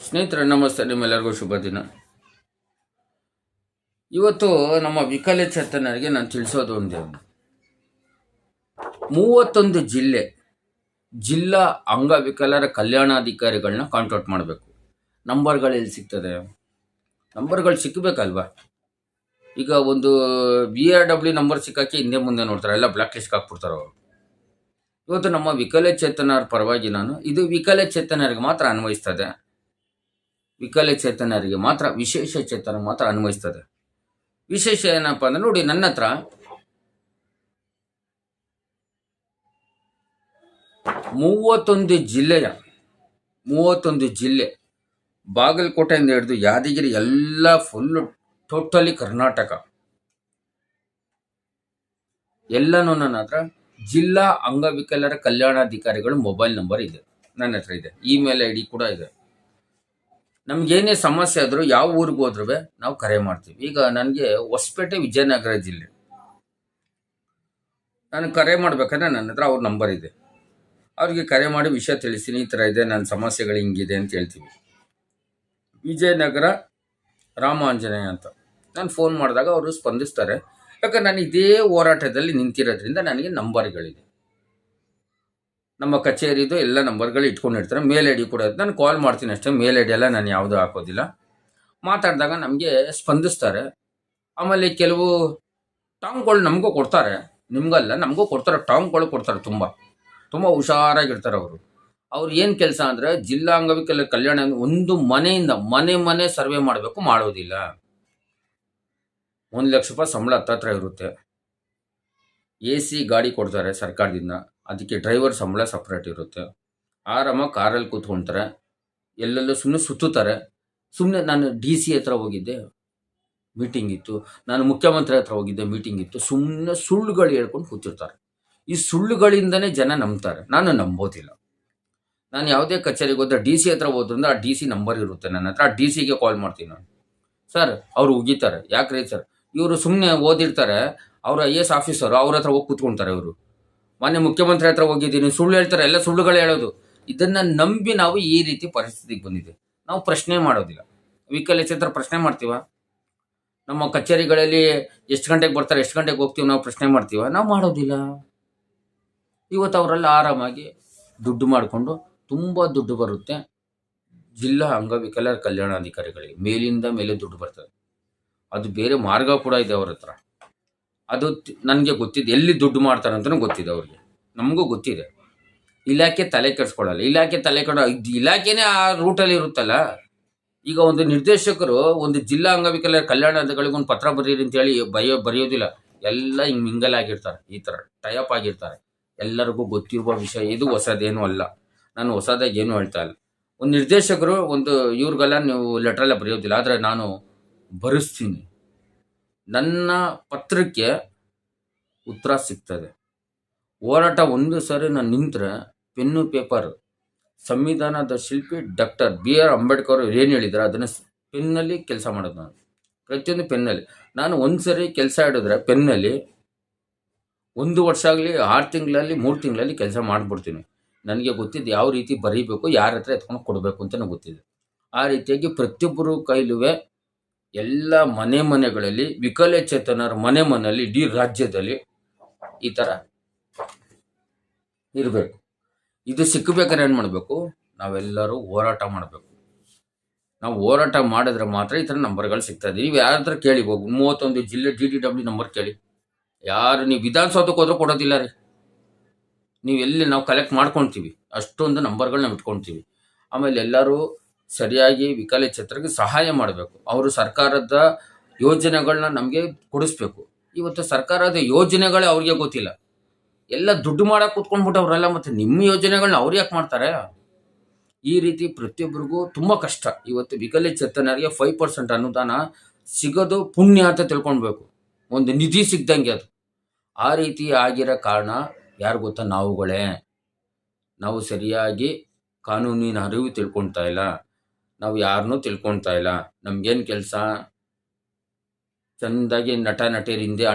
ಸ್ನೇಹಿತರೆ ನಮಸ್ತೆ, ನಿಮ್ಮೆಲ್ಲರಿಗೂ ಶುಭ ದಿನ. ಇವತ್ತು ನಮ್ಮ ವಿಕಲಚೇತನರಿಗೆ ನಾನು ತಿಳಿಸೋದು ಒಂದೇ, 31 ಜಿಲ್ಲಾ ಅಂಗವಿಕಲರ ಕಲ್ಯಾಣಾಧಿಕಾರಿಗಳನ್ನ ಕಾಂಟ್ಯಾಕ್ಟ್ ಮಾಡಬೇಕು. ನಂಬರ್ಗಳು ಎಲ್ಲಿ ಸಿಗ್ತದೆ? ನಂಬರ್ಗಳು ಸಿಕ್ಕಬೇಕಲ್ವಾ? ಈಗ ಒಂದು BRW ನಂಬರ್ ಸಿಕ್ಕಕ್ಕೆ ಹಿಂದೆ ಮುಂದೆ ನೋಡ್ತಾರೆ, ಎಲ್ಲ ಬ್ಲಾಕ್ ಲಿಸ್ಟ್ ಹಾಕ್ಬಿಡ್ತಾರೆ ಅವರು. ಇವತ್ತು ನಮ್ಮ ವಿಕಲಚೇತನರ ಪರವಾಗಿ ಇದು ವಿಕಲಚೇತನರಿಗೆ ಮಾತ್ರ ಅನ್ವಯಿಸ್ತದೆ, ವಿಕಲಚೇತನರಿಗೆ ಮಾತ್ರ, ವಿಶೇಷ ಚೇತನ ಮಾತ್ರ ಅನ್ವಯಿಸ್ತದೆ. ವಿಶೇಷ ಏನಪ್ಪ ಅಂದ್ರೆ, ನೋಡಿ, ನನ್ನ ಹತ್ರ 31 ಜಿಲ್ಲೆ, ಬಾಗಲಕೋಟೆಯಿಂದ ಹಿಡಿದು ಯಾದಗಿರಿ ಎಲ್ಲ ಫುಲ್ಲು ಟೋಟಲಿ ಕರ್ನಾಟಕ ಎಲ್ಲನೂ ನನ್ನ ಹತ್ರ ಜಿಲ್ಲಾ ಅಂಗವಿಕಲರ ಕಲ್ಯಾಣಾಧಿಕಾರಿಗಳು ಮೊಬೈಲ್ ನಂಬರ್ ಇದೆ, ನನ್ನ ಹತ್ರ ಇದೆ. ಇಮೇಲ್ ID ಕೂಡ ಇದೆ. ನಮ್ಗೇನೇ ಸಮಸ್ಯೆ ಆದರೂ ಯಾವ ಊರಿಗೆ ಹೋದ್ರೂ ನಾವು ಕರೆ ಮಾಡ್ತೀವಿ. ಈಗ ನನಗೆ ಹೊಸಪೇಟೆ ವಿಜಯನಗರ ಜಿಲ್ಲೆ, ನಾನು ಕರೆ ಮಾಡ್ಬೇಕಾದ್ರೆ ನನ್ನ ಹತ್ರ ಅವ್ರ ನಂಬರ್ ಇದೆ. ಅವ್ರಿಗೆ ಕರೆ ಮಾಡಿ ವಿಷಯ ತಿಳಿಸ್ತೀನಿ, ಈ ಥರ ಇದೆ, ನನ್ನ ಸಮಸ್ಯೆಗಳು ಹಿಂಗಿದೆ ಅಂತ ಹೇಳ್ತೀವಿ. ವಿಜಯನಗರ ರಾಮಾಂಜನೇಯ ಅಂತ ನಾನು ಫೋನ್ ಮಾಡಿದಾಗ ಅವರು ಸ್ಪಂದಿಸ್ತಾರೆ. ಯಾಕಂದ್ರೆ ನಾನು ಇದೇ ಹೋರಾಟದಲ್ಲಿ ನಿಂತಿರೋದ್ರಿಂದ ನನಗೆ ನಂಬರ್ಗಳಿದೆ. ನಮ್ಮ ಕಚೇರಿದು ಎಲ್ಲ ನಂಬರ್ಗಳು ಇಟ್ಕೊಂಡಿರ್ತಾರೆ. ಮೇಲ್ ID ಕೂಡ ಇದೆ. ನಾನು ಕಾಲ್ ಮಾಡ್ತೀನಿ ಅಷ್ಟೇ, ಮೇಲ್ ID ಎಲ್ಲ ನಾನು ಯಾವುದೂ ಹಾಕೋದಿಲ್ಲ. ಮಾತಾಡಿದಾಗ ನಮಗೆ ಸ್ಪಂದಿಸ್ತಾರೆ. ಆಮೇಲೆ ಕೆಲವು ಟಾಂಗ್ಗಳು ನಮಗೂ ಕೊಡ್ತಾರೆ, ನಿಮಗಲ್ಲ ನಮಗೂ ಕೊಡ್ತಾರೆ, ಟಾಂಗ್ಗಳು ಕೊಡ್ತಾರೆ. ತುಂಬ ತುಂಬ ಹುಷಾರಾಗಿರ್ತಾರೆ ಅವರು. ಅವ್ರು ಏನು ಕೆಲಸ ಅಂದರೆ, ಜಿಲ್ಲಾ ಅಂಗವಿಕಲರ ಕಲ್ಯಾಣ ಒಂದು ಮನೆಯಿಂದ ಮನೆ ಸರ್ವೆ ಮಾಡಬೇಕು, ಮಾಡೋದಿಲ್ಲ. 1 ಲಕ್ಷ ರೂಪಾಯಿ ಸಂಬಳ ಹತ್ತತ್ರ ಇರುತ್ತೆ. AC ಗಾಡಿ ಕೊಡ್ತಾರೆ ಸರ್ಕಾರದಿಂದ, ಅದಕ್ಕೆ ಡ್ರೈವರ್ ಸಂಬಳ ಸಪ್ರೇಟ್ ಇರುತ್ತೆ. ಆರಾಮಾಗಿ ಕಾರಲ್ಲಿ ಕೂತ್ಕೊಳ್ತಾರೆ, ಎಲ್ಲೆಲ್ಲೋ ಸುಮ್ಮನೆ ಸುತ್ತುತ್ತಾರೆ. ಸುಮ್ಮನೆ ನಾನು DC ಹತ್ರ ಹೋಗಿದ್ದೆ, ಮೀಟಿಂಗ್ ಇತ್ತು, ನಾನು ಮುಖ್ಯಮಂತ್ರಿ ಹತ್ರ ಹೋಗಿದ್ದೆ, ಮೀಟಿಂಗ್ ಇತ್ತು. ಸುಮ್ಮನೆ ಸುಳ್ಳುಗಳು ಹೇಳ್ಕೊಂಡು ಕೂತಿರ್ತಾರೆ. ಈ ಸುಳ್ಳುಗಳಿಂದನೇ ಜನ ನಂಬ್ತಾರೆ. ನಾನು ನಂಬೋದಿಲ್ಲ. ನಾನು ಯಾವುದೇ ಕಚೇರಿಗೆ ಹೋದ್ರೆ DC ಹತ್ರ ಹೋದ್ರಿಂದ ಆ DC ನಂಬರ್ ಇರುತ್ತೆ ನನ್ನ ಹತ್ರ. ಆ DCಗೆ ಕಾಲ್ ಮಾಡ್ತೀನಿ ನಾನು. ಸರ್, ಅವ್ರು ಉಗಿತಾರೆ, ಯಾಕ್ರಿ ಸರ್, ಇವರು ಸುಮ್ಮನೆ ಓದಿರ್ತಾರೆ, ಅವರು IAS ಆಫೀಸರು, ಅವ್ರ ಹತ್ರ ಹೋಗಿ ಕೂತ್ಕೊಳ್ತಾರೆ. ಇವರು ಮೊನ್ನೆ ಮುಖ್ಯಮಂತ್ರಿ ಹತ್ರ ಹೋಗಿದ್ದೀನಿ, ಸುಳ್ಳು ಹೇಳ್ತಾರೆ, ಎಲ್ಲ ಸುಳ್ಳುಗಳು ಹೇಳೋದು. ಇದನ್ನು ನಂಬಿ ನಾವು ಈ ರೀತಿ ಪರಿಸ್ಥಿತಿಗೆ ಬಂದಿದೆ. ನಾವು ಪ್ರಶ್ನೆ ಮಾಡೋದಿಲ್ಲ. ವಿಕಲಚೇತರ ಪ್ರಶ್ನೆ ಮಾಡ್ತೀವ? ನಮ್ಮ ಕಚೇರಿಗಳಲ್ಲಿ ಎಷ್ಟು ಗಂಟೆಗೆ ಬರ್ತಾರೆ, ಎಷ್ಟು ಗಂಟೆಗೆ ಹೋಗ್ತೀವಿ, ನಾವು ಪ್ರಶ್ನೆ ಮಾಡ್ತೀವ? ನಾವು ಮಾಡೋದಿಲ್ಲ. ಇವತ್ತು ಅವರೆಲ್ಲ ಆರಾಮಾಗಿ ದುಡ್ಡು ಮಾಡಿಕೊಂಡು, ತುಂಬ ದುಡ್ಡು ಬರುತ್ತೆ ಜಿಲ್ಲಾ ಅಂಗವಿಕಲರ ಕಲ್ಯಾಣಾಧಿಕಾರಿಗಳಿಗೆ, ಮೇಲಿಂದ ಮೇಲೆ ದುಡ್ಡು ಬರ್ತದೆ. ಅದು ಬೇರೆ ಮಾರ್ಗ ಕೂಡ ಇದೆ ಅವ್ರ ಹತ್ರ. ಅದು ನನಗೆ ಗೊತ್ತಿದೆ, ಎಲ್ಲಿ ದುಡ್ಡು ಮಾಡ್ತಾರೆ ಅಂತಲೂ ಗೊತ್ತಿದೆ ಅವ್ರಿಗೆ, ನಮಗೂ ಗೊತ್ತಿದೆ. ಇಲಾಖೆ ತಲೆ ಕೆಡಿಸ್ಕೊಳ್ಳಲ್ಲ. ಇಲಾಖೆ ತಲೆ ಇಲಾಖೆನೇ ಆ ರೂಟಲ್ಲಿ ಇರುತ್ತಲ್ಲ. ಈಗ ಒಂದು ನಿರ್ದೇಶಕರು ಒಂದು ಜಿಲ್ಲಾ ಅಂಗವಿಕಲರ ಕಲ್ಯಾಣಾಧಿಕಾರಿಗಳಿಗೆ ಒಂದು ಪತ್ರ ಬರೀರಿ ಅಂತೇಳಿ ಬರೆಯೋದಿಲ್ಲ. ಎಲ್ಲ ಹಿಂಗೆ ಮಿಂಗಲ್ ಆಗಿರ್ತಾರೆ, ಈ ಥರ ಟೈಪ್ ಆಗಿರ್ತಾರೆ. ಎಲ್ಲರಿಗೂ ಗೊತ್ತಿರುವ ವಿಷಯ ಇದು, ಹೊಸದೇನೂ ಅಲ್ಲ. ನಾನು ಹೊಸದಾಗಿ ಏನೂ ಹೇಳ್ತಾ ಇಲ್ಲ. ಒಂದು ನಿರ್ದೇಶಕರು ಒಂದು ಇವ್ರಿಗೆಲ್ಲ ನೀವು ಲೆಟ್ರೆಲ್ಲ ಬರೆಯೋದಿಲ್ಲ, ಆದರೆ ನಾನು ಬರೆಸ್ತೀನಿ. ನನ್ನ ಪತ್ರಕ್ಕೆ ಉತ್ತರ ಸಿಗ್ತದೆ. ಹೋರಾಟ ಒಂದು ಸಾರಿ ನಾನು ನಿಂತರೆ ಪೆನ್ನು ಪೇಪರ್, ಸಂವಿಧಾನದ ಶಿಲ್ಪಿ ಡಾಕ್ಟರ್ BR ಅಂಬೇಡ್ಕರ್ ಅವರು ಏನು ಹೇಳಿದ್ದಾರೆ ಅದನ್ನು ಪೆನ್ನಲ್ಲಿ ಕೆಲಸ ಮಾಡೋದು. ನಾನು ಪ್ರತಿಯೊಂದು ಪೆನ್ನಲ್ಲಿ, ನಾನು ಒಂದು ಸರಿ ಕೆಲಸ ಹಿಡಿದ್ರೆ ಪೆನ್ನಲ್ಲಿ 1 ವರ್ಷ ಆಗಲಿ, 6 ತಿಂಗಳಲ್ಲಿ, 3 ತಿಂಗಳಲ್ಲಿ ಕೆಲಸ ಮಾಡಿಬಿಡ್ತೀನಿ. ನನಗೆ ಗೊತ್ತಿದ್ದು ಯಾವ ರೀತಿ ಬರೀಬೇಕು, ಯಾರ ಹತ್ರ ಎತ್ಕೊಂಡು ಕೊಡಬೇಕು ಅಂತಲೂ ಗೊತ್ತಿದೆ. ಆ ರೀತಿಯಾಗಿ ಪ್ರತಿಯೊಬ್ಬರು ಕೈಲುವೆ ಎಲ್ಲ ಮನೆಗಳಲ್ಲಿ ವಿಕಲಚೇತನರ ಮನೆಯಲ್ಲಿ ಇಡೀ ರಾಜ್ಯದಲ್ಲಿ ಈ ಥರ ಇರಬೇಕು. ಇದು ಸಿಕ್ಕಬೇಕಾದ್ರೆ ಏನು ಮಾಡಬೇಕು? ನಾವೆಲ್ಲರೂ ಹೋರಾಟ ಮಾಡಬೇಕು. ನಾವು ಹೋರಾಟ ಮಾಡಿದ್ರೆ ಮಾತ್ರ ಈ ಥರ ನಂಬರ್ಗಳು ಸಿಗ್ತದೆ. ನೀವು ಯಾರ ಹತ್ರ ಕೇಳಿ ಹೋಗು, 31 ಜಿಲ್ಲೆ DDW ನಂಬರ್ ಕೇಳಿ. ಯಾರು ನೀವು ವಿಧಾನಸೌಧಕ್ಕೆ ಹೋದ್ರೂ ಕೊಡೋದಿಲ್ಲ ರೀ. ನೀವು ಎಲ್ಲಿ ನಾವು ಕಲೆಕ್ಟ್ ಮಾಡ್ಕೊಳ್ತೀವಿ, ಅಷ್ಟೊಂದು ನಂಬರ್ಗಳು ನಾವು ಇಟ್ಕೊಳ್ತೀವಿ. ಆಮೇಲೆ ಎಲ್ಲರೂ ಸರಿಯಾಗಿ ವಿಕಲಚೇತರಿಗೆ ಸಹಾಯ ಮಾಡಬೇಕು. ಅವರು ಸರ್ಕಾರದ ಯೋಜನೆಗಳನ್ನ ನಮಗೆ ಕೊಡಿಸ್ಬೇಕು. ಇವತ್ತು ಸರ್ಕಾರದ ಯೋಜನೆಗಳೇ ಅವ್ರಿಗೆ ಗೊತ್ತಿಲ್ಲ. ಎಲ್ಲ ದುಡ್ಡು ಮಾಡಕ್ಕೆ ಕೂತ್ಕೊಂಡ್ಬಿಟ್ಟವ್ರಲ್ಲ, ಮತ್ತು ನಿಮ್ಮ ಯೋಜನೆಗಳನ್ನ ಅವ್ರು ಯಾಕೆ ಮಾಡ್ತಾರೆ? ಈ ರೀತಿ ಪ್ರತಿಯೊಬ್ಬರಿಗೂ ತುಂಬ ಕಷ್ಟ. ಇವತ್ತು ವಿಕಲಚೇತನರಿಗೆ 5% ಅನುದಾನ ಸಿಗೋದು ಪುಣ್ಯ ಅಂತ ತಿಳ್ಕೊಳ್ಬೇಕು. ಒಂದು ನಿಧಿ ಸಿಗ್ದಂಗೆ ಅದು. ಆ ರೀತಿ ಆಗಿರೋ ಕಾರಣ ಯಾರು ಗೊತ್ತಾ? ನಾವುಗಳೇ. ನಾವು ಸರಿಯಾಗಿ ಕಾನೂನಿನ ಅರಿವು ತಿಳ್ಕೊಳ್ತಾ ಇಲ್ಲ, ನಾವು ಯಾರನ್ನೂ ತಿಳ್ಕೊಳ್ತಾ ಇಲ್ಲ. ನಮಗೇನು ಕೆಲಸ? ಚೆಂದಾಗಿ ನಟ ನಟಿಯರ ಹಿಂದೆ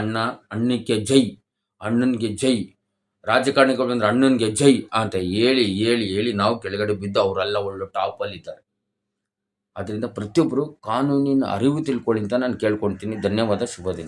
ಅಣ್ಣಕ್ಕೆ ಜೈ, ಅಣ್ಣನಿಗೆ ಜೈ, ರಾಜಕಾರಣಿಗಳು ಬಂದರೆ ಅಣ್ಣನಿಗೆ ಜೈ ಅಂತ ಹೇಳಿ ನಾವು ಕೆಳಗಡೆ ಬಿದ್ದು ಅವರೆಲ್ಲ ಒಳ್ಳೆ ಟಾಪಲ್ಲಿದ್ದಾರೆ. ಅದರಿಂದ ಪ್ರತಿಯೊಬ್ಬರು ಕಾನೂನಿನ ಅರಿವು ತಿಳ್ಕೊಳ್ಳಿ ಅಂತ ನಾನು ಕೇಳ್ಕೊಳ್ತೀನಿ. ಧನ್ಯವಾದ. ಶುಭ ದಿನ.